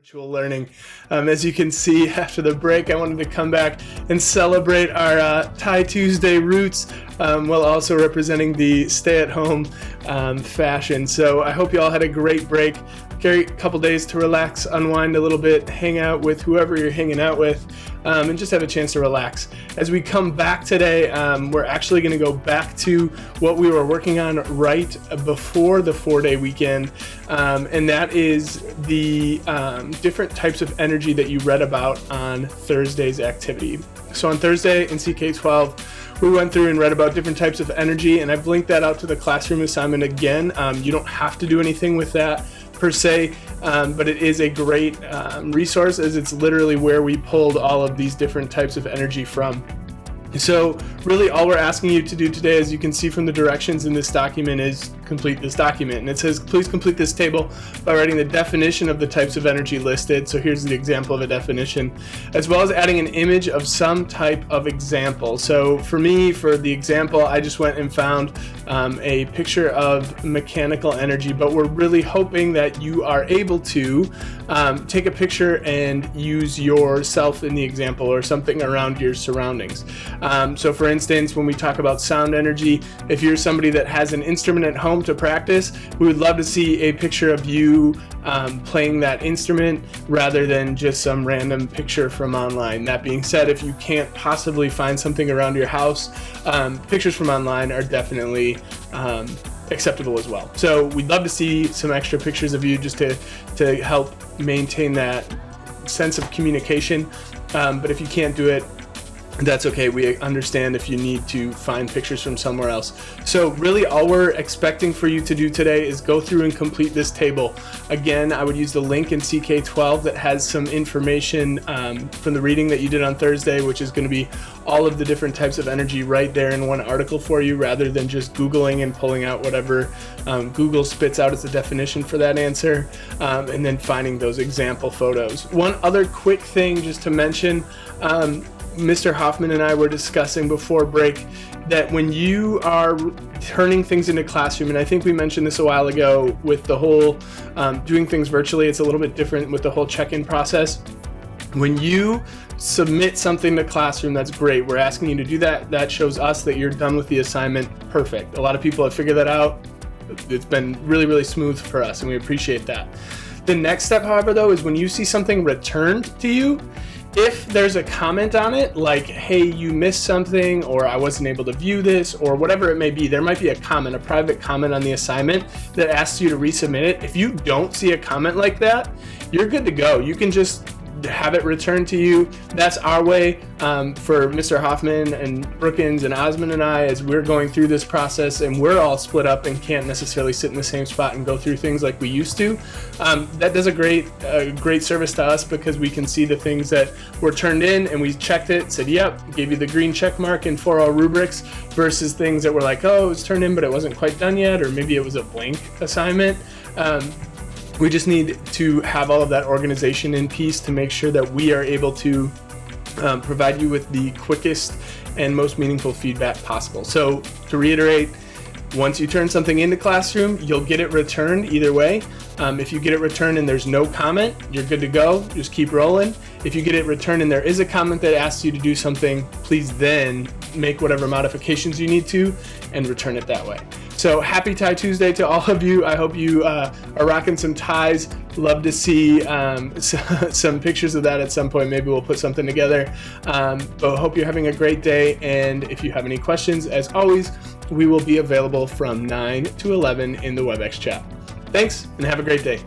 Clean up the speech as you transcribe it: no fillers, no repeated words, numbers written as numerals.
Virtual learning. As you can see, after the break, I wanted to come back and celebrate our Thai Tuesday roots while also representing the stay-at-home fashion. So I hope you all had a great break. A couple days to relax, unwind a little bit, hang out with whoever you're hanging out with, and just have a chance to relax. As we come back today, we're actually going to go back to what we were working on right before the 4-day weekend, and that is the different types of energy that you read about on Thursday's activity. So on Thursday in CK12, we went through and read about different types of energy, and I've linked that out to the classroom assignment again. You don't have to do anything with that per se, but it is a great resource, as it's literally where we pulled all of these different types of energy from. So really all we're asking you to do today, as you can see from the directions in this document, is complete this document. And it says, please complete this table by writing the definition of the types of energy listed. So here's the example of a definition, as well as adding an image of some type of example. So for me, for the example, I just went and found a picture of mechanical energy, but we're really hoping that you are able to take a picture and use yourself in the example or something around your surroundings. So for instance, when we talk about sound energy, if you're somebody that has an instrument at home to practice, we would love to see a picture of you playing that instrument rather than just some random picture from online. That being said, if you can't possibly find something around your house, pictures from online are definitely acceptable as well. So we'd love to see some extra pictures of you just to help maintain that sense of communication. But if you can't do it, that's okay. We understand if you need to find pictures from somewhere else. So really all we're expecting for you to do today is go through and complete this table. Again, I would use the link in CK12 that has some information from the reading that you did on Thursday, which is going to be all of the different types of energy right there in one article for you, rather than just Googling and pulling out whatever Google spits out as a definition for that answer, and then finding those example photos. One other quick thing just to mention, Mr. Hoffman and I were discussing before break that when you are turning things into classroom, and I think we mentioned this a while ago with the whole doing things virtually, it's a little bit different with the whole check-in process. When you submit something to classroom, that's great. We're asking you to do that. That shows us that you're done with the assignment. Perfect. A lot of people have figured that out. It's been really, really smooth for us, and we appreciate that. The next step, however, though, is when you see something returned to you, if there's a comment on it, like, hey, you missed something, or I wasn't able to view this, or whatever it may be, there might be a comment, a private comment on the assignment that asks you to resubmit it. If you don't see a comment like that, you're good to go. You can just have it returned to you. That's our way for Mr. Hoffman and Brookins and Osmond and I, as we're going through this process and we're all split up and can't necessarily sit in the same spot and go through things like we used to. That does a great service to us, because we can see the things that were turned in and we checked it, said yep, gave you the green check mark in 4L rubrics, versus things that were like, oh, it was turned in but it wasn't quite done yet, or maybe it was a blank assignment. We just need to have all of that organization in piece to make sure that we are able to provide you with the quickest and most meaningful feedback possible. So to reiterate, once you turn something into classroom, you'll get it returned either way. If you get it returned and there's no comment, you're good to go. Just keep rolling. If you get it returned and there is a comment that asks you to do something, please then make whatever modifications you need to and return it that way. So happy Thai Tuesday to all of you. I hope you are rocking some ties. Love to see some pictures of that at some point. Maybe we'll put something together. But hope you're having a great day. And if you have any questions, as always, we will be available from 9 to 11 in the WebEx chat. Thanks, and have a great day.